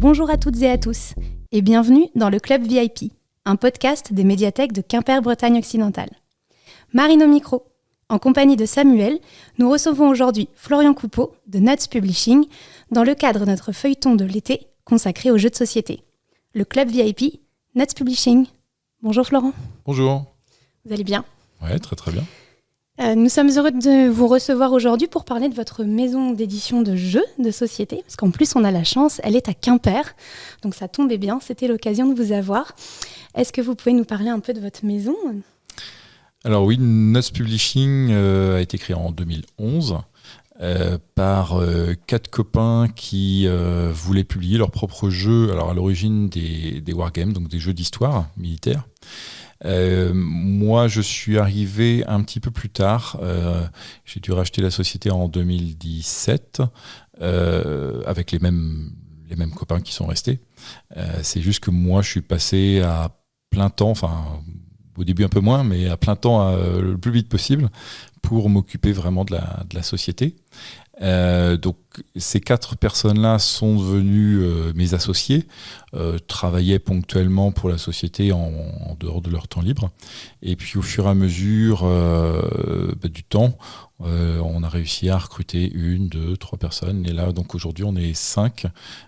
Bonjour à toutes et à tous et bienvenue dans le Club VIP, un podcast des médiathèques de Quimper-Bretagne occidentale. Marine au micro. En compagnie de Samuel, nous recevons aujourd'hui Florian Coupeau de Nuts Publishing dans le cadre de notre feuilleton de l'été consacré aux jeux de société. Le Club VIP, Nuts Publishing. Bonjour Florent. Bonjour. Vous allez bien ? Ouais, très très bien. Nous sommes heureux de vous recevoir aujourd'hui pour parler de votre maison d'édition de jeux de société, parce qu'en plus on a la chance, elle est à Quimper, donc ça tombait bien, c'était l'occasion de vous avoir. Est-ce que vous pouvez nous parler un peu de votre maison ? Alors oui, Nuts Publishing a été créé en 2011 par 4 copains qui voulaient publier leurs propres jeux, alors à l'origine des wargames, donc des jeux d'histoire militaire. Moi, je suis arrivé un petit peu plus tard. J'ai dû racheter la société en 2017 avec les mêmes copains qui sont restés. C'est juste que moi, je suis passé à plein temps, enfin au début un peu moins, mais à plein temps le plus vite possible pour m'occuper vraiment de la société. Donc ces 4 personnes-là sont devenues mes associés, travaillaient ponctuellement pour la société en dehors de leur temps libre. Et puis au fur et à mesure du temps, on a réussi à recruter 1, 2, 3 personnes. Et là, donc aujourd'hui, on est 5.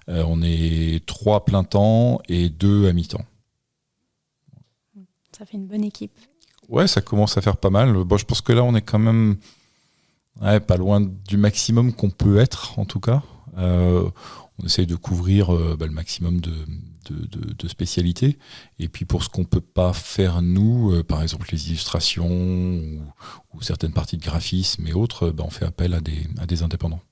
On est 3 à plein temps et 2 à mi-temps. Ça fait une bonne équipe. Ouais, ça commence à faire pas mal. Bon, je pense que là, on est quand même pas loin du maximum qu'on peut être, en tout cas. On essaye de couvrir le maximum de spécialités. Et puis pour ce qu'on ne peut pas faire, nous, par exemple les illustrations ou certaines parties de graphisme et autres, on fait appel à des indépendants.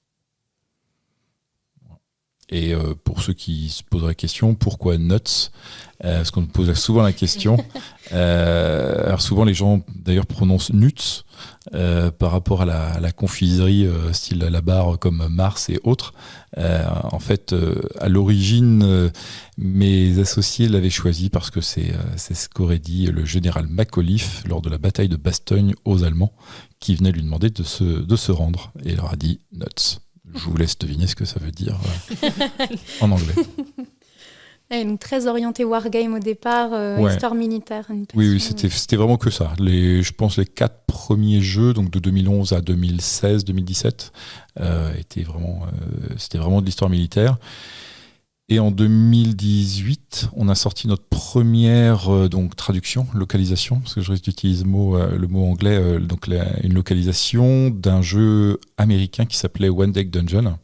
Et pour ceux qui se posent la question, pourquoi Nuts ? Parce qu'on nous pose souvent la question. Alors souvent les gens d'ailleurs prononcent Nuts par rapport à la confiserie style la barre comme Mars et autres. En fait, à l'origine, mes associés l'avaient choisi parce que c'est ce qu'aurait dit le général Macauliffe lors de la bataille de Bastogne aux Allemands, qui venaient lui demander de se rendre. Et il leur a dit Nuts. Je vous laisse deviner ce que ça veut dire en anglais. Donc très orienté wargame au départ, histoire militaire. Oui, c'était vraiment que ça. Je pense les 4 premiers jeux, donc de 2011 à 2016, 2017, c'était vraiment de l'histoire militaire. Et en 2018, on a sorti notre première traduction, localisation, parce que je risque d'utiliser le mot anglais, une localisation d'un jeu américain qui s'appelait One Deck Dungeon,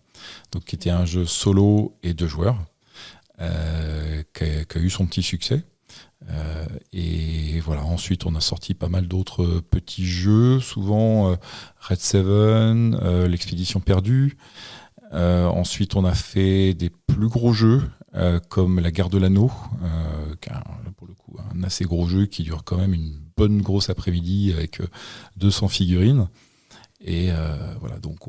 donc qui était un jeu solo et 2 joueurs, qui a eu son petit succès. Et voilà, ensuite on a sorti pas mal d'autres petits jeux, souvent Red Seven, l'Expédition perdue. Ensuite, on a fait des plus gros jeux comme La Guerre de l'Anneau, qui est pour le coup un assez gros jeu qui dure quand même une bonne grosse après-midi avec 200 figurines. Et voilà, donc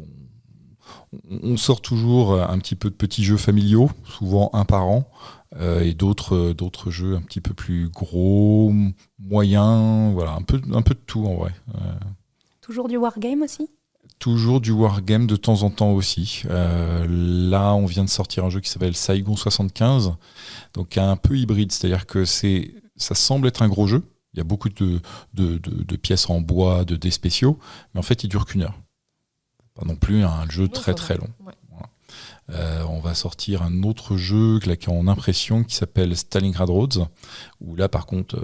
on sort toujours un petit peu de petits jeux familiaux, souvent un par an, et d'autres jeux un petit peu plus gros, moyens, voilà, un peu de tout en vrai. Toujours du wargame aussi ? Toujours du wargame de temps en temps aussi. Là, on vient de sortir un jeu qui s'appelle Saigon 75, donc un peu hybride, c'est-à-dire que ça semble être un gros jeu. Il y a beaucoup de pièces en bois, de dés spéciaux, mais en fait, il dure qu'1 heure. Pas non plus un jeu très très long. Ouais. Voilà. On va sortir un autre jeu qui est en impression qui s'appelle Stalingrad Roads, où là par contre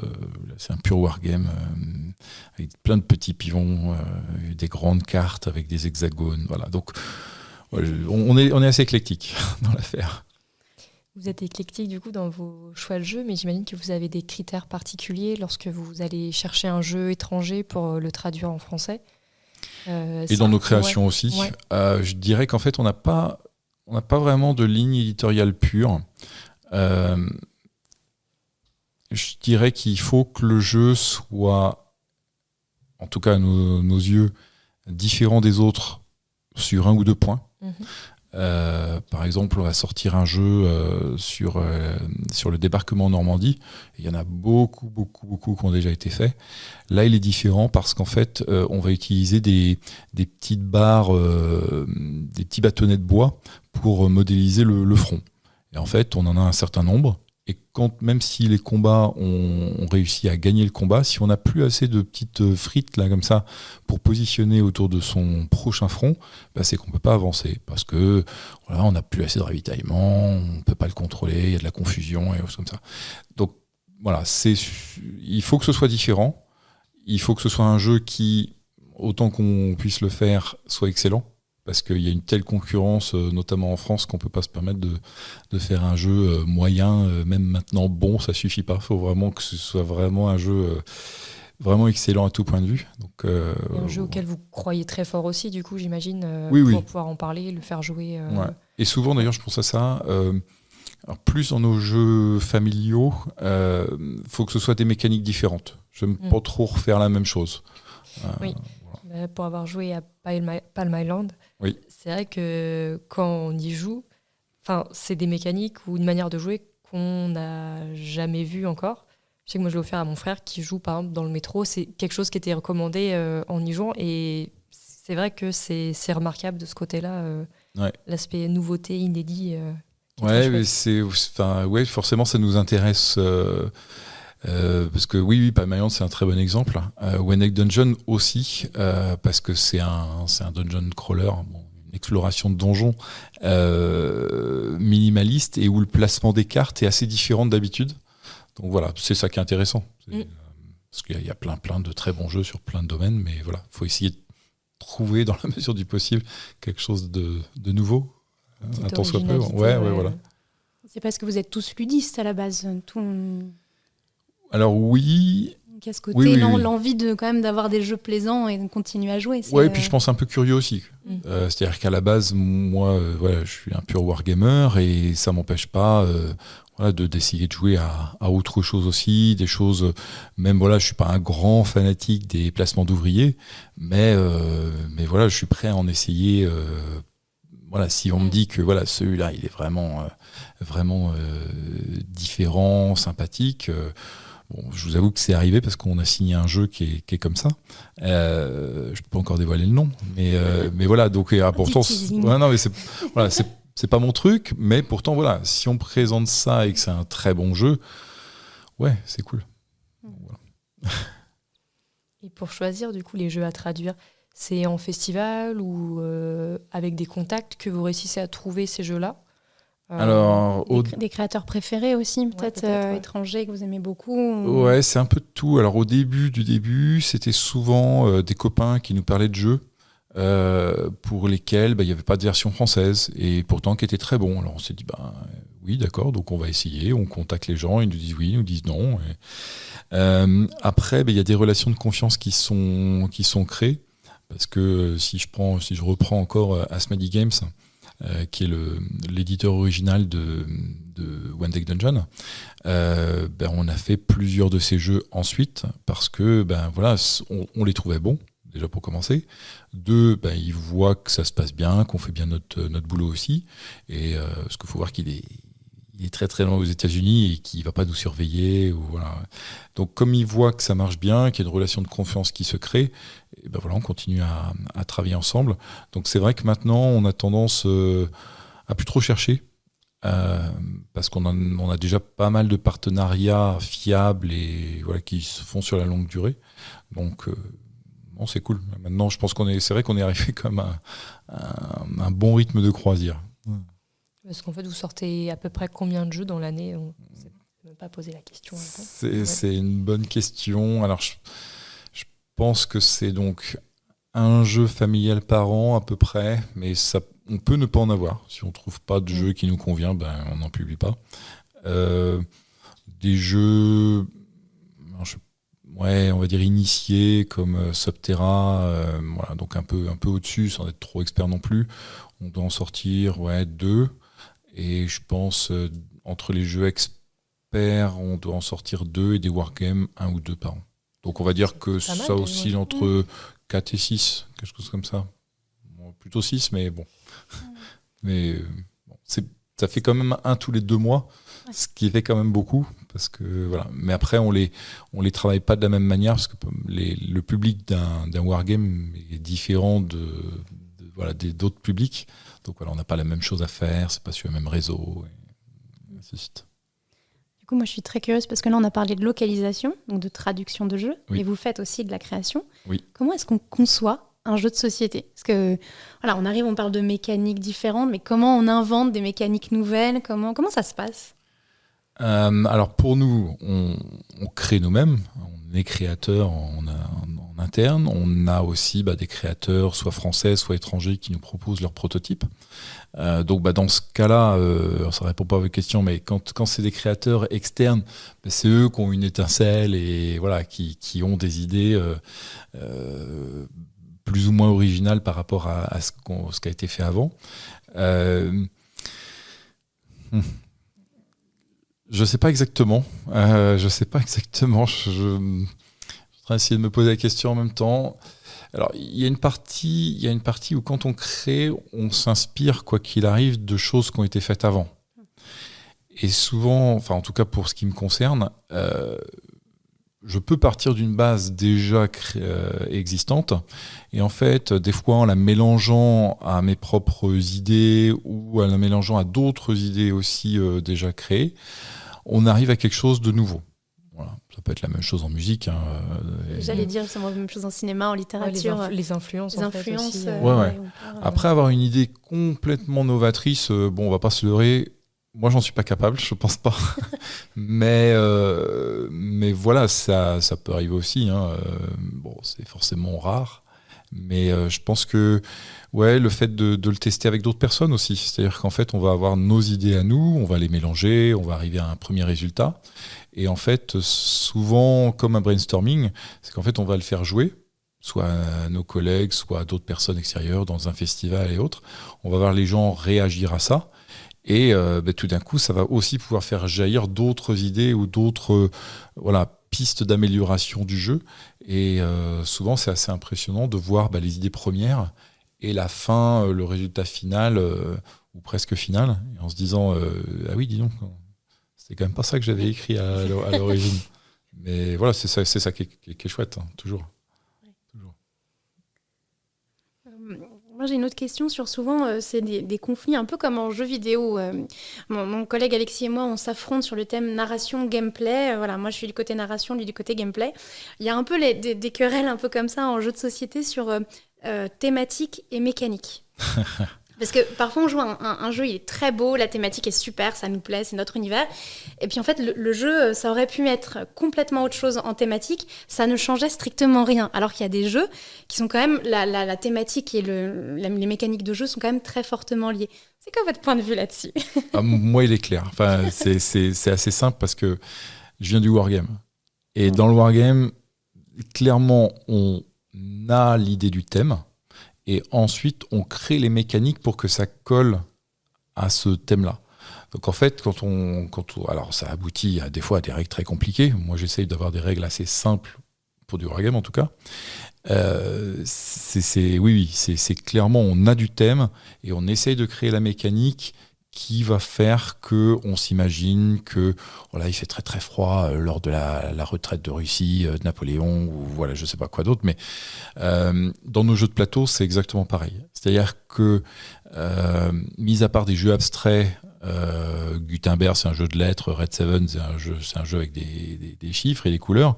c'est un pur wargame avec plein de petits pivons, des grandes cartes avec des hexagones. Voilà. Donc on est assez éclectique dans l'affaire. Vous êtes éclectique du coup dans vos choix de jeux, mais j'imagine que vous avez des critères particuliers lorsque vous allez chercher un jeu étranger pour le traduire en français. Et dans nos créations aussi. Ouais. Je dirais qu'en fait, on n'a pas vraiment de ligne éditoriale pure. Je dirais qu'il faut que le jeu soit, en tout cas à nos yeux, différent des autres sur 1 ou 2 points. Par exemple, on va sortir un jeu sur le débarquement en Normandie. Il y en a beaucoup qui ont déjà été faits. Là, il est différent parce qu'en fait, on va utiliser des petites barres, des petits bâtonnets de bois pour modéliser le front. Et en fait, on en a un certain nombre. Et même si les combats, on réussit à gagner le combat, si on n'a plus assez de petites frites là comme ça pour positionner autour de son prochain front, c'est qu'on ne peut pas avancer parce que voilà, on n'a plus assez de ravitaillement, on ne peut pas le contrôler, il y a de la confusion et choses comme ça. Donc voilà, il faut que ce soit différent, il faut que ce soit un jeu qui, autant qu'on puisse le faire, soit excellent. Parce qu'il y a une telle concurrence, notamment en France, qu'on ne peut pas se permettre de faire un jeu moyen, même maintenant bon, ça ne suffit pas. Il faut vraiment que ce soit vraiment un jeu vraiment excellent à tout point de vue. Donc, un jeu auquel vous croyez très fort aussi, du coup, j'imagine, pour pouvoir en parler, le faire jouer. Ouais. Et souvent, d'ailleurs, je pense à ça. Alors plus dans nos jeux familiaux, faut que ce soit des mécaniques différentes. Je n'aime pas trop refaire la même chose. Oui. Voilà. Pour avoir joué à Palm Island, c'est vrai que quand on y joue, c'est des mécaniques ou une manière de jouer qu'on n'a jamais vue encore. Je sais que moi, je l'ai offert à mon frère qui joue, par exemple, dans le métro. C'est quelque chose qui était recommandé en y jouant. Et c'est vrai que c'est remarquable de ce côté-là, l'aspect nouveauté, inédit. Forcément, ça nous intéresse. Parce que oui, Palm Island, c'est un très bon exemple. One Egg Dungeon aussi, parce que c'est un dungeon crawler, une exploration de donjon minimaliste et où le placement des cartes est assez différent d'habitude. Donc voilà, c'est ça qui est intéressant. Parce qu'il y a plein de très bons jeux sur plein de domaines, mais voilà, il faut essayer de trouver dans la mesure du possible quelque chose de nouveau. Un temps soit peu. Voilà. C'est parce que vous êtes tous ludistes à la base. Alors oui. Qu'à ce côté, l'envie de quand même d'avoir des jeux plaisants et de continuer à jouer. Et puis je pense un peu curieux aussi. C'est-à-dire qu'à la base, moi, je suis un pur wargamer et ça m'empêche pas d'essayer de jouer à autre chose aussi, des choses. Même je suis pas un grand fanatique des placements d'ouvriers, mais je suis prêt à en essayer. Si on me dit que celui-là, il est vraiment différent, sympathique. Je vous avoue que c'est arrivé parce qu'on a signé un jeu qui est comme ça. Je peux pas encore dévoiler le nom, mais voilà. Donc pourtant, c'est pas mon truc, mais pourtant si on présente ça et que c'est un très bon jeu, c'est cool. Voilà. Et pour choisir du coup les jeux à traduire, c'est en festival ou avec des contacts que vous réussissez à trouver ces jeux-là? Alors, des créateurs préférés aussi, peut-être étrangers que vous aimez beaucoup Ouais, c'est un peu de tout. Alors au début, c'était souvent des copains qui nous parlaient de jeux pour lesquels il n'y avait pas de version française et pourtant qui étaient très bons. Alors on s'est dit, oui, d'accord, donc on va essayer. On contacte les gens, ils nous disent oui, ils nous disent non. Après, il y a des relations de confiance qui sont créées parce que si je reprends encore Asmodee Games, qui est l'éditeur original de One Deck Dungeon, on a fait plusieurs de ces jeux ensuite parce que on les trouvait bons, déjà pour commencer. Deux, ils voient que ça se passe bien, qu'on fait bien notre boulot aussi. Et parce qu'il faut voir qu'il est très très loin aux États-Unis et qu'il ne va pas nous surveiller. Donc comme ils voient que ça marche bien, qu'il y a une relation de confiance qui se crée, et on continue à travailler ensemble. Donc c'est vrai que maintenant on a tendance à plus trop chercher parce qu'on a déjà pas mal de partenariats fiables et qui se font sur la longue durée. Donc c'est cool. Maintenant je pense c'est vrai qu'on est arrivé comme un bon rythme de croisière. Parce qu'en fait, vous sortez à peu près combien de jeux dans l'année? On ne s'est même pas posé la question. C'est une bonne question. Alors, je pense que c'est donc un jeu familial par an à peu près, mais on peut ne pas en avoir. Si on ne trouve pas de jeu qui nous convient, on n'en publie pas. Des jeux, on va dire initiés comme Subterra, donc un peu au-dessus, sans être trop expert non plus. On doit en sortir 2. Et je pense, entre les jeux experts, on doit en sortir 2 et des wargames, 1 ou 2 par an. Donc on va dire que ça oscille entre 4 et 6, quelque chose comme ça. Bon, plutôt 6, mais bon. Mais ça fait quand même 1 tous les 2 mois, ce qui fait quand même beaucoup. Parce que, Mais après, on les travaille pas de la même manière, parce que le public d'un wargame est différent d'autres publics. Donc on n'a pas la même chose à faire, c'est pas sur le même réseau. nécessite. Du coup, moi, je suis très curieuse parce que là, on a parlé de localisation, donc de traduction de jeu, mais vous faites aussi de la création. Oui. Comment est-ce qu'on conçoit un jeu de société? Parce que, voilà, on parle de mécaniques différentes, mais comment on invente des mécaniques nouvelles? Comment ça se passe? Alors, pour nous, on crée nous-mêmes. On est créateurs en interne. On a aussi des créateurs, soit français, soit étrangers, qui nous proposent leurs prototypes. Donc dans ce cas-là, ça ne répond pas à votre question, mais quand c'est des créateurs externes, c'est eux qui ont une étincelle et voilà, qui ont des idées plus ou moins originales par rapport à ce qui a été fait avant. Je ne sais pas exactement. Je suis en train d'essayer de me poser la question en même temps. Alors, il y a une partie où quand on crée, on s'inspire, quoi qu'il arrive, de choses qui ont été faites avant. Et souvent, enfin en tout cas pour ce qui me concerne, je peux partir d'une base déjà existante. Et en fait, des fois, en la mélangeant à mes propres idées ou en la mélangeant à d'autres idées aussi déjà créées, on arrive à quelque chose de nouveau. Voilà. Ça peut être la même chose en musique. J'allais dire c'est la même chose en cinéma, en littérature. Les influences. Aussi. Après avoir une idée complètement novatrice, on va pas se leurrer. Moi, j'en suis pas capable, je pense pas. mais voilà, ça peut arriver aussi. C'est forcément rare. Mais je pense que le fait de le tester avec d'autres personnes aussi. C'est-à-dire qu'en fait, on va avoir nos idées à nous, on va les mélanger, on va arriver à un premier résultat. Et en fait, souvent, comme un brainstorming, c'est qu'en fait, on va le faire jouer, soit à nos collègues, soit à d'autres personnes extérieures, dans un festival et autres. On va voir les gens réagir à ça. Et tout d'un coup, ça va aussi pouvoir faire jaillir d'autres idées ou d'autres pistes d'amélioration du jeu. Et souvent, c'est assez impressionnant de voir les idées premières et la fin, le résultat final, ou presque final, en se disant ah oui, dis donc, c'est quand même pas ça que j'avais écrit à l'origine. Mais voilà, c'est ça qui est chouette, toujours. Moi, j'ai une autre question sur souvent, c'est des conflits un peu comme en jeu vidéo. Mon collègue Alexis et moi, on s'affronte sur le thème narration-gameplay. Moi, je suis du côté narration, lui du côté gameplay. Il y a un peu des querelles un peu comme ça en jeu de société sur thématique et mécanique. Parce que parfois, on joue un jeu, il est très beau, la thématique est super, ça nous plaît, c'est notre univers. Et puis en fait, le jeu, ça aurait pu être complètement autre chose en thématique, ça ne changeait strictement rien. Alors qu'il y a des jeux qui sont quand même, la thématique et les mécaniques de jeu sont quand même très fortement liées. C'est quoi votre point de vue là-dessus? Moi, il est clair. Enfin, c'est assez simple parce que je viens du wargame. Et dans le wargame, clairement, on a l'idée du thème. Et ensuite, on crée les mécaniques pour que ça colle à ce thème-là. Donc en fait, alors ça aboutit des fois à des règles très compliquées. Moi, j'essaye d'avoir des règles assez simples, pour du wargame en tout cas. C'est clairement, on a du thème et on essaye de créer la mécanique qui va faire qu'on s'imagine que il fait très très froid lors de la retraite de Russie, de Napoléon, ou je sais pas quoi d'autre, mais dans nos jeux de plateau, c'est exactement pareil. C'est-à-dire que, mis à part des jeux abstraits, Gutenberg, c'est un jeu de lettres, Red Seven, c'est un jeu avec des chiffres et des couleurs,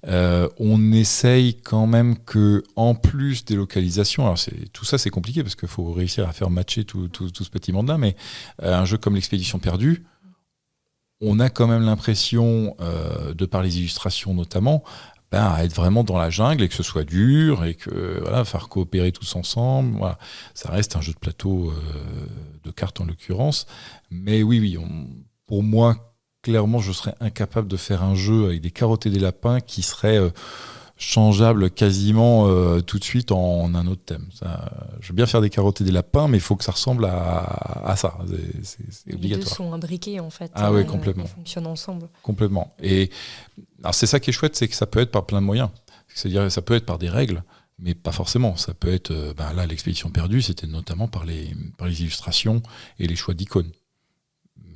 on essaye quand même que, en plus des localisations, alors tout ça c'est compliqué parce qu'il faut réussir à faire matcher tout ce petit monde-là, mais un jeu comme l'Expédition perdue, on a quand même l'impression, de par les illustrations notamment, à être vraiment dans la jungle et que ce soit dur et que faire coopérer tous ensemble. Voilà. Ça reste un jeu de plateau, de cartes en l'occurrence, mais oui, pour moi, clairement, je serais incapable de faire un jeu avec des carottes et des lapins qui serait changeable quasiment tout de suite en un autre thème. Je veux bien faire des carottes et des lapins, mais il faut que ça ressemble à ça. C'est obligatoire. Les deux sont imbriqués en fait. Ah oui, complètement. Ils fonctionnent ensemble. Complètement. Et alors, c'est ça qui est chouette, c'est que ça peut être par plein de moyens. C'est-à-dire, ça peut être par des règles, mais pas forcément. Ça peut être, là, l'Expédition perdue, c'était notamment par les illustrations et les choix d'icônes.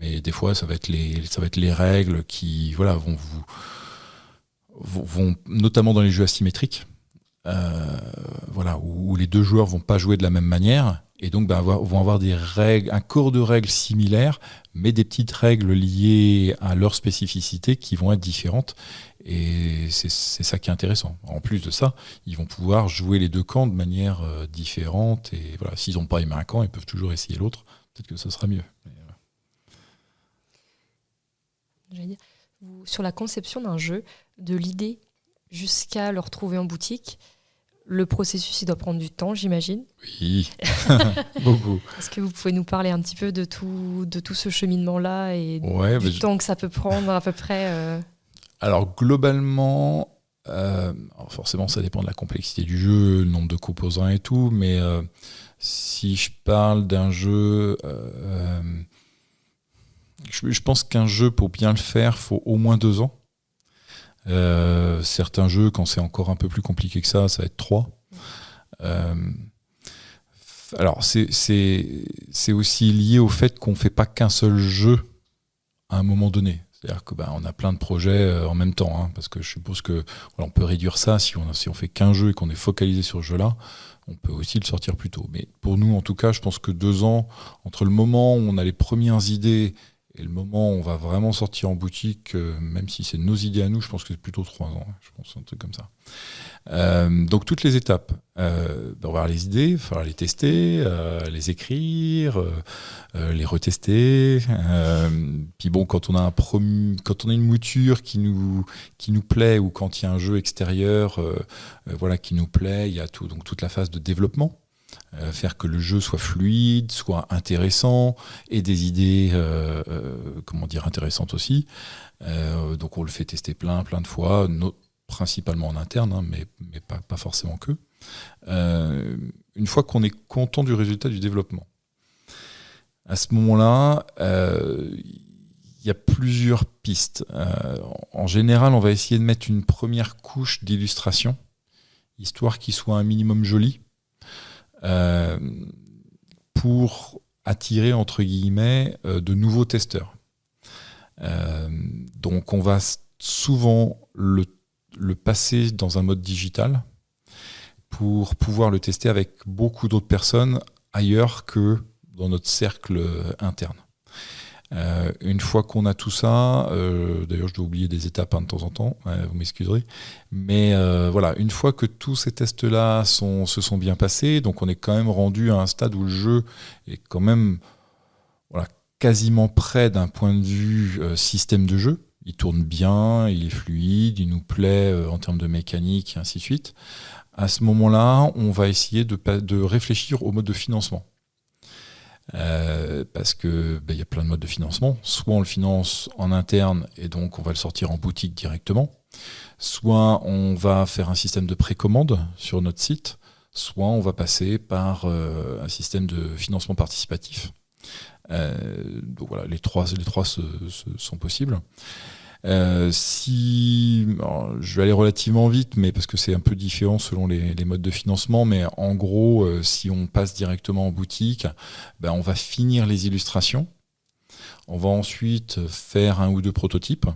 Mais des fois, ça va être les règles qui vont notamment dans les jeux asymétriques, où les deux joueurs vont pas jouer de la même manière. et donc vont avoir des règles, un corps de règles similaires, mais des petites règles liées à leur spécificité qui vont être différentes. Et c'est ça qui est intéressant. En plus de ça, ils vont pouvoir jouer les deux camps de manière différente. Et voilà, s'ils n'ont pas aimé un camp, ils peuvent toujours essayer l'autre. Peut-être que ça sera mieux. J'allais dire, sur la conception d'un jeu, de l'idée jusqu'à le retrouver en boutique, le processus, il doit prendre du temps, j'imagine. Oui, beaucoup. Est-ce que vous pouvez nous parler un petit peu de tout ce cheminement-là et du temps que ça peut prendre à peu près Alors, globalement, forcément, ça dépend de la complexité du jeu, le nombre de composants et tout, mais si je parle d'un jeu... je pense qu'un jeu, pour bien le faire, il faut au moins 2 ans. Certains jeux, quand c'est encore un peu plus compliqué que ça va être 3. Alors, c'est aussi lié au fait qu'on ne fait pas qu'un seul jeu à un moment donné. C'est-à-dire qu'on a plein de projets en même temps, hein, parce que je suppose que on peut réduire ça si on fait qu'un jeu et qu'on est focalisé sur ce jeu-là. On peut aussi le sortir plus tôt. Mais pour nous, en tout cas, je pense que 2 ans, entre le moment où on a les premières idées et le moment où on va vraiment sortir en boutique, même si c'est nos idées à nous, je pense que c'est plutôt 3 ans. Je pense un truc comme ça. Donc toutes les étapes. On va avoir les idées, il va falloir les tester, les écrire, les retester. Puis bon, quand on a une mouture qui nous plaît, ou quand il y a un jeu extérieur qui nous plaît, il y a donc toute la phase de développement. Faire que le jeu soit fluide, soit intéressant, et des idées intéressantes aussi. Donc on le fait tester plein de fois, principalement en interne, hein, mais pas forcément que. Une fois qu'on est content du résultat du développement, à ce moment-là, il y a plusieurs pistes. En général, on va essayer de mettre une première couche d'illustration, histoire qu'il soit un minimum joli, pour attirer, entre guillemets, de nouveaux testeurs. Donc on va souvent le passer dans un mode digital pour pouvoir le tester avec beaucoup d'autres personnes ailleurs que dans notre cercle interne. Une fois qu'on a tout ça, d'ailleurs je dois oublier des étapes de temps en temps, vous m'excuserez, mais une fois que tous ces tests-là se sont bien passés, donc on est quand même rendu à un stade où le jeu est quand même quasiment prêt d'un point de vue système de jeu. Il tourne bien, il est fluide, il nous plaît en termes de mécanique, et ainsi de suite. À ce moment-là, on va essayer de réfléchir au mode de financement. Parce que y a plein de modes de financement. Soit on le finance en interne et donc on va le sortir en boutique directement, soit on va faire un système de précommande sur notre site, soit on va passer par un système de financement participatif. Donc voilà, les trois sont possibles. Alors, je vais aller relativement vite, mais parce que c'est un peu différent selon les modes de financement, mais en gros, si on passe directement en boutique, on va finir les illustrations, on va ensuite faire 1 ou 2 prototypes,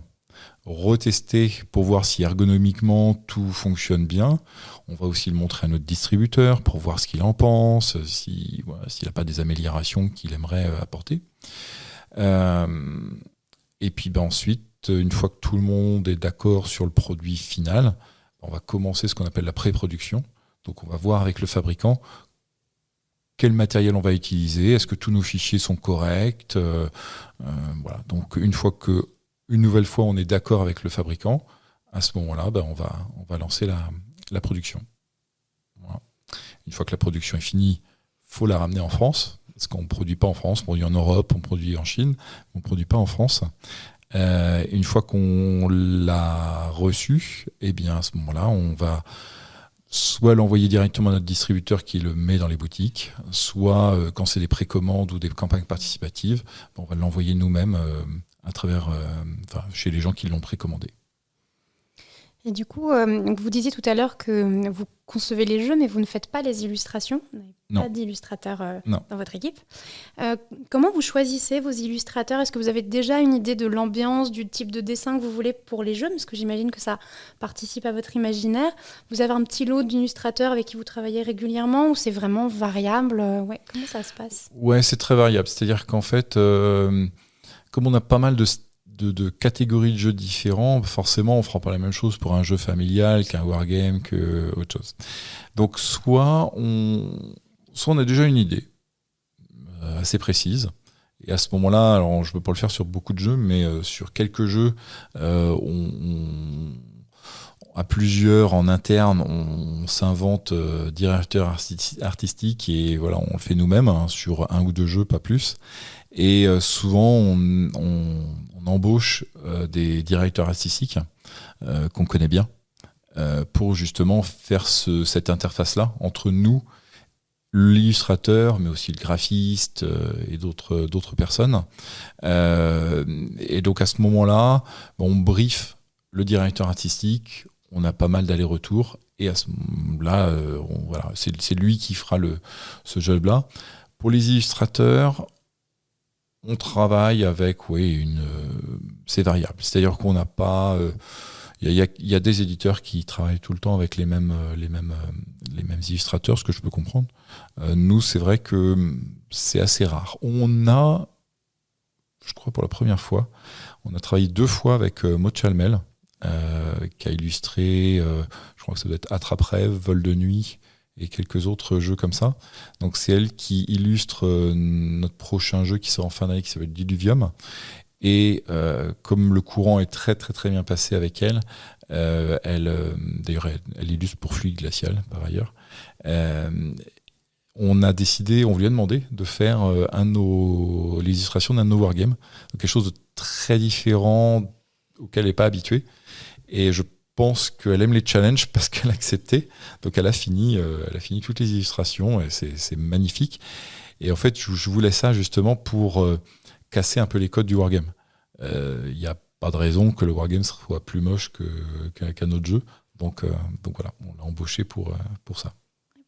retester pour voir si ergonomiquement tout fonctionne bien. On va aussi le montrer à notre distributeur pour voir ce qu'il en pense, s'il n'a pas des améliorations qu'il aimerait apporter. Et puis ensuite, une fois que tout le monde est d'accord sur le produit final, on va commencer ce qu'on appelle la pré-production. Donc on va voir avec le fabricant quel matériel on va utiliser, est-ce que tous nos fichiers sont corrects. Voilà. Donc une nouvelle fois on est d'accord avec le fabricant, à ce moment-là, on va lancer la production. Voilà. Une fois que la production est finie, il faut la ramener en France, parce qu'on ne produit pas en France, on produit en Europe, on produit en Chine, on ne produit pas en France. Une fois qu'on l'a reçu, à ce moment-là, on va soit l'envoyer directement à notre distributeur qui le met dans les boutiques, soit quand c'est des précommandes ou des campagnes participatives, on va l'envoyer nous-mêmes à travers, chez les gens qui l'ont précommandé. Et du coup, vous disiez tout à l'heure que vous concevez les jeux, mais vous ne faites pas les illustrations. Pas d'illustrateurs Non. dans votre équipe. Comment vous choisissez vos illustrateurs ? Est-ce que vous avez déjà une idée de l'ambiance, du type de dessin que vous voulez pour les jeux ? Parce que j'imagine que ça participe à votre imaginaire. Vous avez un petit lot d'illustrateurs avec qui vous travaillez régulièrement ou c'est vraiment variable ? Comment ça se passe ? Ouais, c'est très variable. C'est-à-dire qu'en fait, comme on a pas mal de catégories de jeux différents, forcément, on ne fera pas la même chose pour un jeu familial qu'un wargame, qu'autre chose. Donc, soit on a déjà une idée assez précise. Et à ce moment-là, alors je ne peux pas le faire sur beaucoup de jeux, mais sur quelques jeux, à plusieurs en interne, on s'invente directeur artistique et voilà, on le fait nous-mêmes sur 1 ou 2 jeux, pas plus. Et souvent, on embauche des directeurs artistiques qu'on connaît bien pour justement faire cette interface-là entre nous, l'illustrateur, mais aussi le graphiste et d'autres personnes. Et donc à ce moment-là, on brief le directeur artistique, on a pas mal d'allers-retours, et à ce moment-là, voilà, c'est lui qui fera ce job-là. Pour les illustrateurs, on travaille avec, c'est variable. C'est-à-dire qu'on n'a pas... Il y a des éditeurs qui travaillent tout le temps avec les mêmes illustrateurs, ce que je peux comprendre. Nous, c'est vrai que c'est assez rare. On a, je crois pour la première fois, on a travaillé 2 fois avec Maud Chalmel, qui a illustré, je crois que ça doit être Attrape-Rêve, Vol de nuit et quelques autres jeux comme ça. Donc c'est elle qui illustre notre prochain jeu qui sort en fin d'année, qui s'appelle Diluvium. Et comme le courant est très très très bien passé avec elle, d'ailleurs elle illustre pour Fluide Glacial par ailleurs, on lui a demandé de faire l'illustration d'un de nos wargames, donc quelque chose de très différent auquel elle n'est pas habituée. Et je pense qu'elle aime les challenges parce qu'elle a accepté. Donc elle a fini toutes les illustrations et c'est magnifique. Et en fait, je voulais ça justement pour casser un peu les codes du wargame. Il n'y a pas de raison que le wargame soit plus moche qu'un autre jeu. Donc voilà, on l'a embauché pour ça.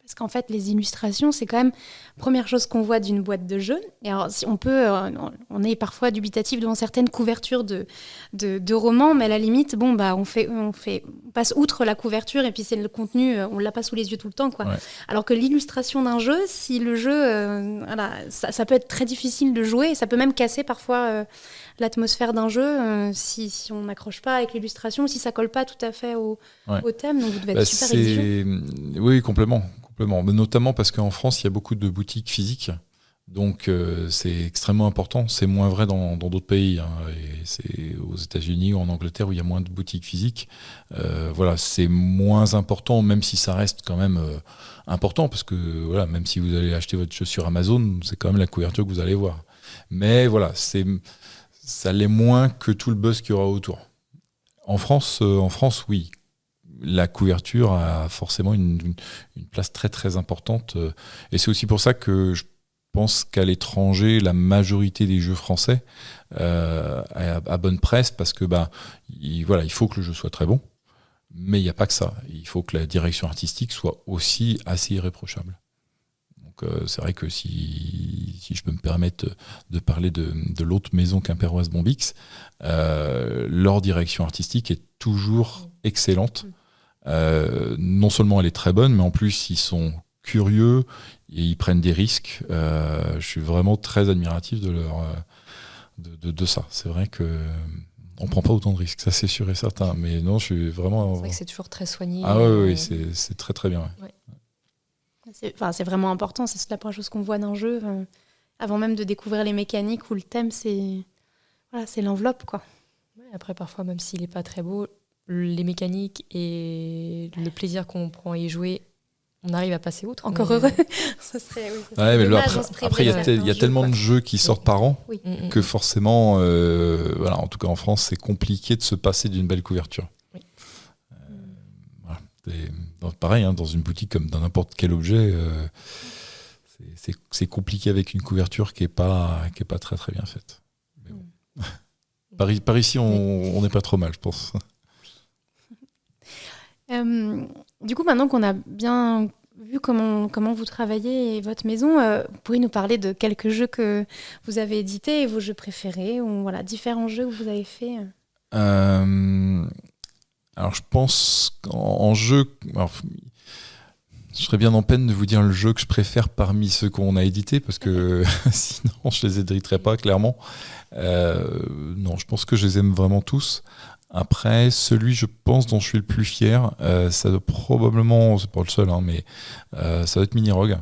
Parce qu'en fait, les illustrations, c'est quand même la première chose qu'on voit d'une boîte de jeu. Et alors, si on est parfois dubitatif devant certaines couvertures de romans, mais à la limite, on passe outre la couverture et puis c'est le contenu, on l'a pas sous les yeux tout le temps, quoi. Ouais. Alors que l'illustration d'un jeu, si le jeu, ça peut être très difficile de jouer et ça peut même casser parfois l'atmosphère d'un jeu si on n'accroche pas avec l'illustration, si ça colle pas tout à fait au thème. Donc vous devez être super exigeant. Oui, complètement. Mais notamment parce qu'en France, il y a beaucoup de boutiques physiques. Donc, c'est extrêmement important. C'est moins vrai dans d'autres pays. Et c'est aux États-Unis ou en Angleterre où il y a moins de boutiques physiques. Voilà, c'est moins important, même si ça reste quand même important. Parce que voilà, même si vous allez acheter votre chaussure sur Amazon, c'est quand même la couverture que vous allez voir. Mais voilà, ça l'est moins que tout le buzz qu'il y aura autour. En France, oui. La couverture a forcément une place très très importante. Et c'est aussi pour ça que je pense qu'à l'étranger, la majorité des jeux français a bonne presse parce que il faut que le jeu soit très bon. Mais il n'y a pas que ça. Il faut que la direction artistique soit aussi assez irréprochable. Donc c'est vrai que si je peux me permettre de parler de l'autre maison quimpéroise Bombix, leur direction artistique est toujours excellente. Non seulement elle est très bonne, mais en plus ils sont curieux et ils prennent des risques. Je suis vraiment très admiratif de ça. C'est vrai que on prend pas autant de risques, ça c'est sûr et certain. Mais non, je suis vraiment. C'est vrai que c'est toujours très soigné. Ah oui, c'est très très bien. Ouais. C'est vraiment important. C'est la première chose qu'on voit d'un jeu avant même de découvrir les mécaniques ou le thème. C'est l'enveloppe, quoi. Ouais, après, parfois, même s'il est pas très beau, les mécaniques et le plaisir qu'on prend à y jouer, on arrive à passer outre. Encore heureux. Ça serait dommage, après, il y a tellement de jeux qui sortent par an que forcément, en tout cas en France, c'est compliqué de se passer d'une belle couverture. Oui. Pareil, dans une boutique comme dans n'importe quel objet, c'est compliqué avec une couverture qui est pas très très bien faite. Mais bon. Par ici, on n'est pas trop mal, je pense. Du coup, maintenant qu'on a bien vu comment vous travaillez et votre maison, vous pouvez nous parler de quelques jeux que vous avez édités et vos jeux préférés, ou voilà, différents jeux que vous avez fait Alors je pense qu'en jeu... Alors, je serais bien en peine de vous dire le jeu que je préfère parmi ceux qu'on a édités, parce que sinon je les éditerais pas, clairement. Non, je pense que je les aime vraiment tous. Après, celui, je pense, dont je suis le plus fier, ça doit probablement, c'est pas le seul, hein, mais ça doit être Mini Rogue.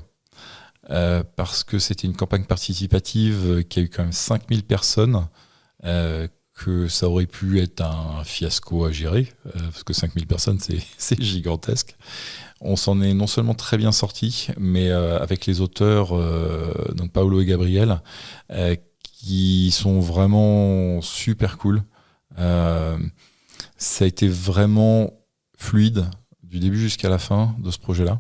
Parce que c'était une campagne participative qui a eu quand même 5000 personnes, que ça aurait pu être un fiasco à gérer, parce que 5000 personnes, c'est gigantesque. On s'en est non seulement très bien sorti, mais avec les auteurs, donc Paolo et Gabriel, qui sont vraiment super cool. Ça a été vraiment fluide du début jusqu'à la fin de ce projet-là,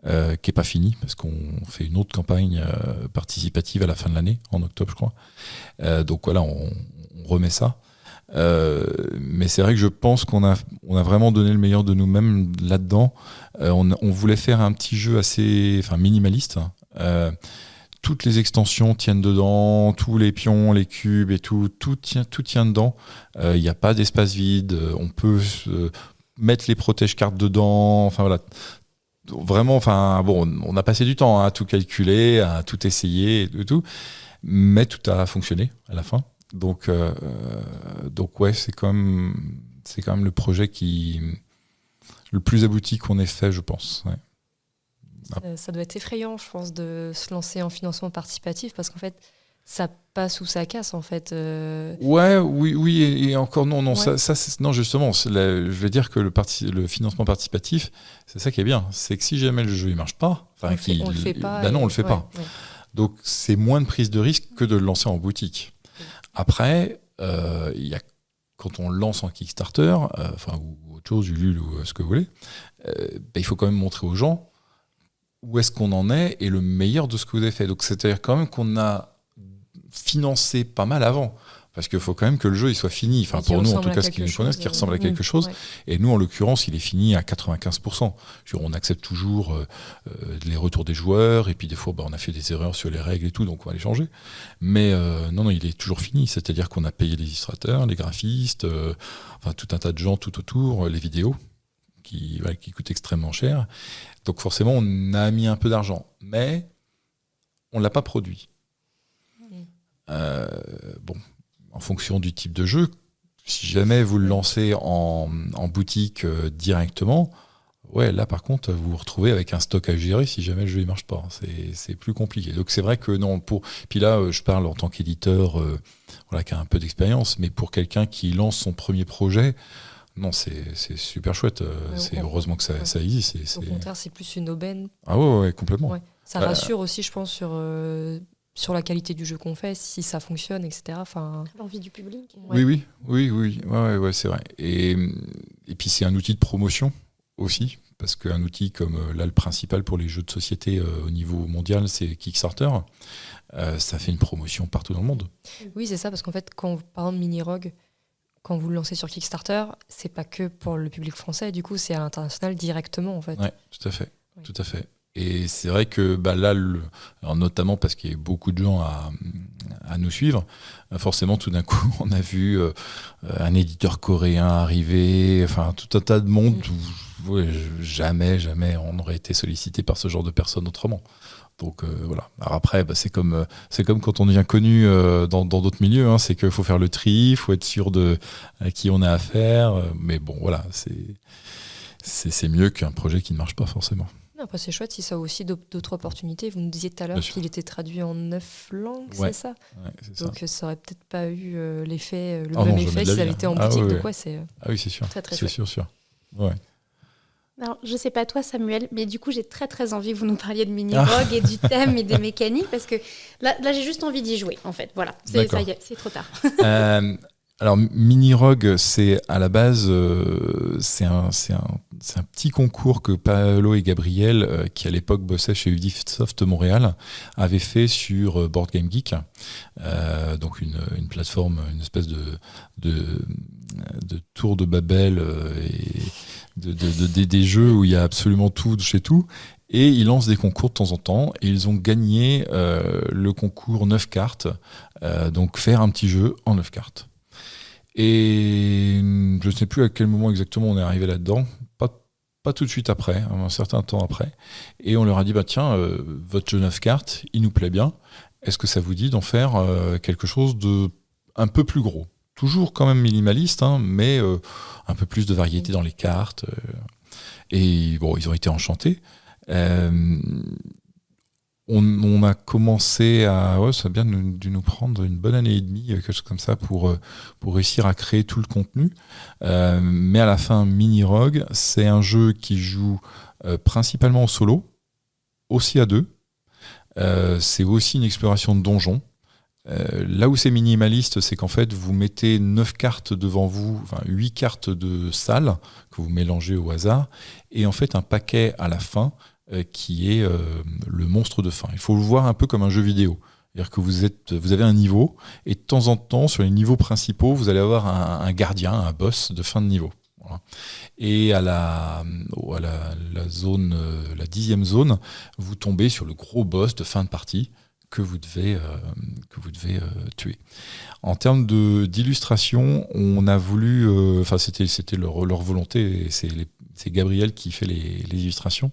qui n'est pas fini, parce qu'on fait une autre campagne participative à la fin de l'année, en octobre, je crois. Donc voilà, on remet ça. Mais c'est vrai que je pense qu'on a vraiment donné le meilleur de nous-mêmes là-dedans. On voulait faire un petit jeu assez minimaliste. Toutes les extensions tiennent dedans, tous les pions, les cubes et tout tient dedans. Il n'y a pas d'espace vide. On peut mettre les protège-cartes dedans. Enfin voilà. Vraiment, on a passé du temps à tout calculer, à tout essayer et tout, mais tout a fonctionné à la fin. Donc ouais, c'est quand même le projet le plus abouti qu'on ait fait, je pense. Ouais. Ça doit être effrayant, je pense, de se lancer en financement participatif, parce qu'en fait, ça passe ou ça casse, en fait. Ouais, oui, et encore non, ouais. non, justement, je vais dire que le financement participatif, c'est ça qui est bien, c'est que si jamais le jeu il marche pas, on le fait pas. Non, on le fait pas. Ouais. Donc c'est moins de prise de risque que de le lancer en boutique. Après, quand on lance en Kickstarter, ou autre chose, Ulule ou ce que vous voulez, il faut quand même montrer aux gens où est-ce qu'on en est et le meilleur de ce que vous avez fait. Donc c'est-à-dire quand même qu'on a financé pas mal avant, parce qu'il faut quand même que le jeu il soit fini. Enfin, pour nous, en tout cas, ce qui nous connaissent, qui ressemble à quelque chose. Ouais. Et nous, en l'occurrence, il est fini à 95%. On accepte toujours les retours des joueurs, et puis des fois, on a fait des erreurs sur les règles et tout, donc on va les changer. Mais non, il est toujours fini. C'est-à-dire qu'on a payé les illustrateurs, les graphistes, tout un tas de gens tout autour, les vidéos, qui coûtent extrêmement cher. Donc forcément, on a mis un peu d'argent, mais on ne l'a pas produit. En fonction du type de jeu, si jamais vous le lancez en boutique directement, ouais, là par contre, vous vous retrouvez avec un stock à gérer si jamais le jeu ne marche pas. C'est plus compliqué. Donc c'est vrai que non, puis là, je parle en tant qu'éditeur qui a un peu d'expérience, mais pour quelqu'un qui lance son premier projet, non, c'est super chouette. Heureusement que ça existe. Au contraire, c'est plus une aubaine. Ah ouais, complètement. Ouais. Ça rassure aussi, je pense, sur la qualité du jeu qu'on fait, si ça fonctionne, etc. L'envie du public. Ouais. Oui, c'est vrai. Et puis c'est un outil de promotion aussi, parce qu'un outil comme là, le principal pour les jeux de société au niveau mondial, c'est Kickstarter. Ça fait une promotion partout dans le monde. Oui, c'est ça, parce qu'en fait, par exemple, Mini Rogue, quand vous le lancez sur Kickstarter, c'est pas que pour le public français, du coup, c'est à l'international directement, en fait. Oui, tout à fait. Oui. Tout à fait. Et c'est vrai que là, alors notamment parce qu'il y a beaucoup de gens à nous suivre, forcément, tout d'un coup, on a vu un éditeur coréen arriver, tout un tas de monde où jamais on aurait été sollicité par ce genre de personnes autrement. Donc voilà. Alors après, c'est comme quand on devient connu dans d'autres milieux, c'est qu'il faut faire le tri, il faut être sûr à qui on a affaire. Mais bon, voilà, c'est mieux qu'un projet qui ne marche pas forcément. Après, c'est chouette si ça a aussi d'autres opportunités. Vous nous disiez tout à l'heure qu'il était traduit en 9 langues, c'est ça ? Ouais, c'est donc ça aurait peut-être pas eu le même effet si ça avait été en boutique. Donc c'est oui, c'est sûr. Très, très c'est chouette. sûr. Ouais. Alors, je sais pas toi, Samuel, mais du coup, j'ai très très envie que vous nous parliez de Mini Rogue et du thème et des mécaniques, parce que là j'ai juste envie d'y jouer, en fait. Voilà, ça y est, c'est trop tard. Alors, Mini Rogue, c'est à la base, c'est un petit concours que Paolo et Gabriel, qui à l'époque bossaient chez Ubisoft Montréal, avaient fait sur Board Game Geek, donc une plateforme, une espèce de tour de Babel et des jeux où il y a absolument tout chez tout. Et ils lancent des concours de temps en temps. Et ils ont gagné le concours 9 cartes. Donc faire un petit jeu en 9 cartes. Et je ne sais plus à quel moment exactement on est arrivé là-dedans. Pas tout de suite après, un certain temps après. Et on leur a dit, tiens, votre jeu 9 cartes, il nous plaît bien. Est-ce que ça vous dit d'en faire quelque chose de un peu plus gros ? Toujours quand même minimaliste, mais un peu plus de variété dans les cartes. Et bon, ils ont été enchantés. On a commencé à... Ouais, ça a bien dû nous prendre une bonne année et demie, quelque chose comme ça, pour réussir à créer tout le contenu. Mais à la fin, Mini Rogue, c'est un jeu qui joue principalement en solo, aussi à deux. C'est aussi une exploration de donjons. Là où c'est minimaliste, c'est qu'en fait, vous mettez 9 cartes devant vous, enfin 8 cartes de salle que vous mélangez au hasard, et en fait un paquet à la fin qui est le monstre de fin. Il faut le voir un peu comme un jeu vidéo. C'est-à-dire que vous avez un niveau, et de temps en temps, sur les niveaux principaux, vous allez avoir un gardien, un boss de fin de niveau. Voilà. Et à la zone, la 10e zone, vous tombez sur le gros boss de fin de partie que vous devez tuer. En termes d'illustration, on a voulu, c'était leur volonté, et c'est Gabriel qui fait les illustrations.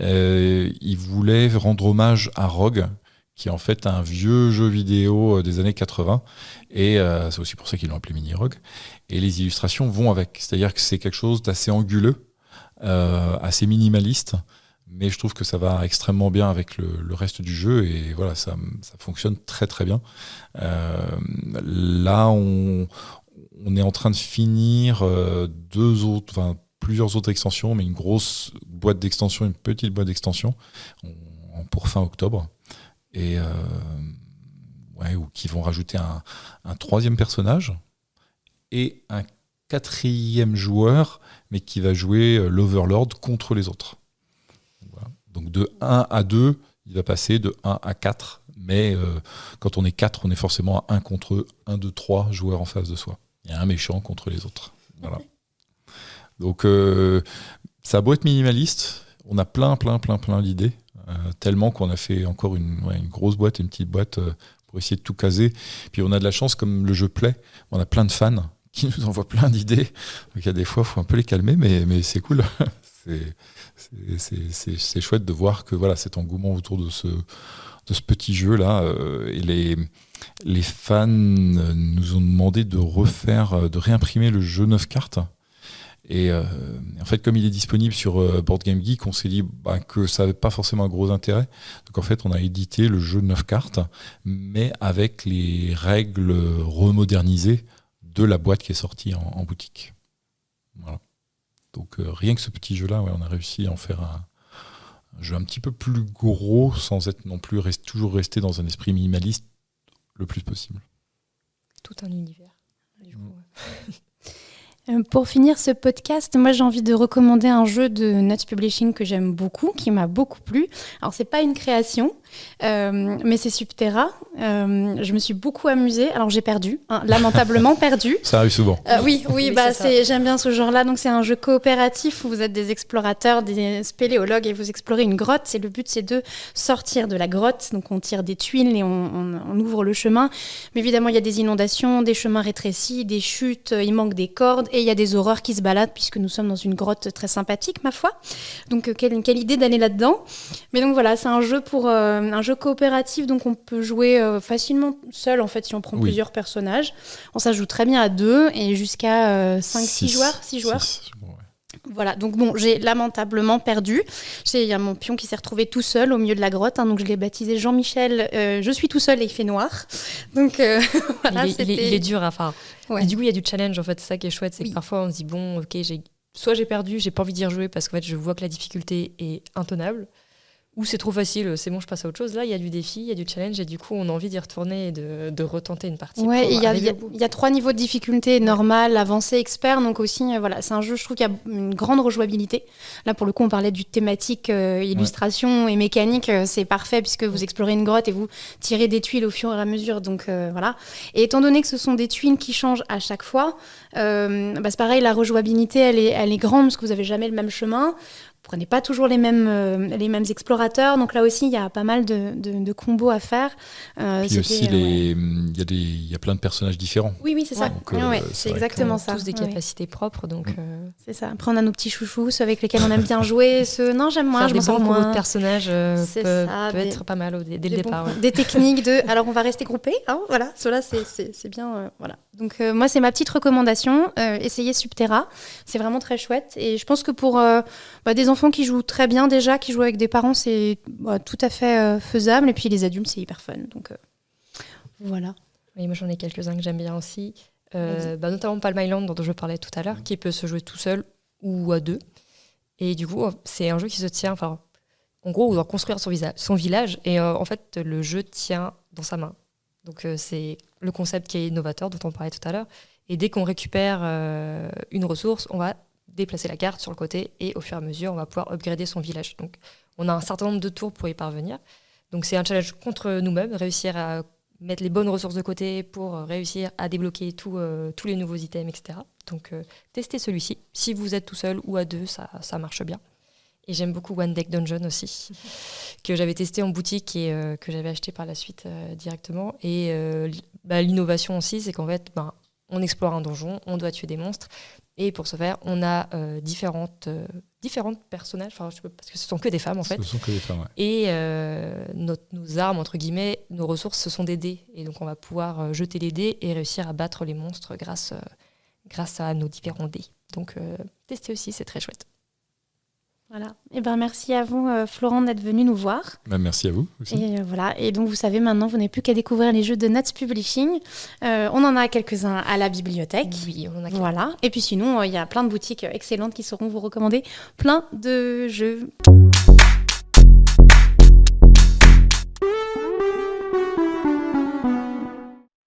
Il voulait rendre hommage à Rogue, qui est en fait un vieux jeu vidéo des années 80, et c'est aussi pour ça qu'ils l'ont appelé Mini Rogue. Et les illustrations vont avec, c'est-à-dire que c'est quelque chose d'assez anguleux, assez minimaliste, mais je trouve que ça va extrêmement bien avec le reste du jeu, et voilà, ça fonctionne très très bien. Là, on est en train de finir plusieurs autres extensions, mais une grosse boîte d'extension, une petite boîte d'extension pour fin octobre, et qui vont rajouter un 3e personnage et un 4e joueur, mais qui va jouer l'Overlord contre les autres. Voilà. Donc de 1 à 2, il va passer de 1 à 4, mais quand on est 4, on est forcément à 1 contre eux, 1, 2, 3 joueurs en face de soi. Il y a un méchant contre les autres. Voilà. Donc ça a beau être minimaliste, on a plein d'idées, tellement qu'on a fait encore une grosse boîte et une petite boîte pour essayer de tout caser. Puis on a de la chance, comme le jeu plaît, on a plein de fans qui nous envoient plein d'idées. Donc il y a des fois, il faut un peu les calmer, mais c'est cool. c'est chouette de voir que voilà, cet engouement autour de ce petit jeu-là. Et les fans nous ont demandé de réimprimer le jeu 9 cartes. Et en fait, comme il est disponible sur Board Game Geek, on s'est dit que ça n'avait pas forcément un gros intérêt. Donc en fait, on a édité le jeu 9 cartes, mais avec les règles remodernisées de la boîte qui est sortie en boutique. Voilà. Donc rien que ce petit jeu-là, on a réussi à en faire un jeu un petit peu plus gros, sans être non plus toujours resté dans un esprit minimaliste le plus possible. Tout un univers, du coup. Pour finir ce podcast, moi j'ai envie de recommander un jeu de Nuts Publishing que j'aime beaucoup, qui m'a beaucoup plu. Alors c'est pas une création, mais c'est Subterra. Je me suis beaucoup amusée. Alors j'ai perdu, lamentablement perdu. Ça arrive souvent. Oui, j'aime bien ce genre-là. Donc c'est un jeu coopératif où vous êtes des explorateurs, des spéléologues et vous explorez une grotte. Et le but c'est de sortir de la grotte. Donc on tire des tuiles et on ouvre le chemin. Mais évidemment il y a des inondations, des chemins rétrécis, des chutes, il manque des cordes. Et il y a des horreurs qui se baladent puisque nous sommes dans une grotte très sympathique, ma foi. Donc, quelle idée d'aller là-dedans. Mais donc voilà, c'est un jeu un jeu coopératif, donc on peut jouer facilement seul, en fait, si on prend plusieurs personnages. Ça joue très bien à 2 et jusqu'à 5-6 joueurs. 6 joueurs. Voilà, donc bon, j'ai lamentablement perdu. Il y a mon pion qui s'est retrouvé tout seul au milieu de la grotte, donc je l'ai baptisé Jean-Michel. Je suis tout seul et il fait noir. Donc voilà, il est dur, enfin. Ouais. Et du coup, il y a du challenge, en fait, c'est ça qui est chouette, c'est que parfois on se dit bon, ok, soit j'ai perdu, j'ai pas envie d'y rejouer parce qu'en fait je vois que la difficulté est intenable, ou c'est trop facile, c'est bon, je passe à autre chose. Là, il y a du défi, il y a du challenge, et du coup, on a envie d'y retourner et de retenter une partie. Ouais, il y a 3 niveaux de difficulté, normal, avancé, expert. Donc aussi, voilà, c'est un jeu, je trouve qu'il y a une grande rejouabilité. Là, pour le coup, on parlait du thématique illustration et mécanique. C'est parfait puisque vous explorez une grotte et vous tirez des tuiles au fur et à mesure. Donc voilà. Et étant donné que ce sont des tuiles qui changent à chaque fois, c'est pareil, la rejouabilité, elle est grande parce que vous n'avez jamais le même chemin. prenez pas toujours les mêmes explorateurs. Donc là aussi, il y a pas mal de combos à faire. Puis aussi, il y a plein de personnages différents. Oui, c'est ça. Donc, c'est exactement ça. Tous des capacités propres. Donc, c'est ça. Après, on a nos petits chouchous, ceux avec lesquels on aime bien jouer. Non, j'aime moins, je m'en sors moins. Des personnages peut être pas mal dès le départ. Des techniques alors on va rester groupés. Hein, voilà, cela c'est bien. Voilà. Donc moi, c'est ma petite recommandation. Essayez Subterra. C'est vraiment très chouette. Et je pense que pour des enfants qui jouent très bien déjà, qui jouent avec des parents, c'est tout à fait faisable. Et puis les adultes, c'est hyper fun. Donc voilà. Oui, moi, j'en ai quelques-uns que j'aime bien aussi. Notamment Palm Island, dont je parlais tout à l'heure, qui peut se jouer tout seul ou à deux. Et du coup, c'est un jeu qui se tient... En gros, on doit construire son village. Et en fait, le jeu tient dans sa main. Donc, c'est le concept qui est innovateur, dont on parlait tout à l'heure. Et dès qu'on récupère une ressource, on va déplacer la carte sur le côté et au fur et à mesure, on va pouvoir upgrader son village. Donc, on a un certain nombre de tours pour y parvenir. Donc, c'est un challenge contre nous-mêmes, réussir à mettre les bonnes ressources de côté pour réussir à débloquer tous les nouveaux items, etc. Donc, testez celui-ci. Si vous êtes tout seul ou à deux, ça marche bien. Et j'aime beaucoup One Deck Dungeon aussi, que j'avais testé en boutique et que j'avais acheté par la suite directement. Et l'innovation aussi, c'est qu'en fait, on explore un donjon, on doit tuer des monstres. Et pour ce faire, on a différentes personnages, parce que ce sont que des femmes en fait. Ce sont que des femmes, ouais. Et nos armes, entre guillemets, nos ressources, ce sont des dés. Et donc on va pouvoir jeter les dés et réussir à battre les monstres grâce à nos différents dés. Donc testez aussi, c'est très chouette. Voilà. Et merci à vous, Florent, d'être venu nous voir. Merci à vous aussi. Et voilà. Et donc, vous savez, maintenant, vous n'avez plus qu'à découvrir les jeux de Nuts Publishing. On en a quelques-uns à la bibliothèque. Oui, on en a quelques-uns. Voilà. Et puis sinon, il y a plein de boutiques excellentes qui sauront vous recommander plein de jeux.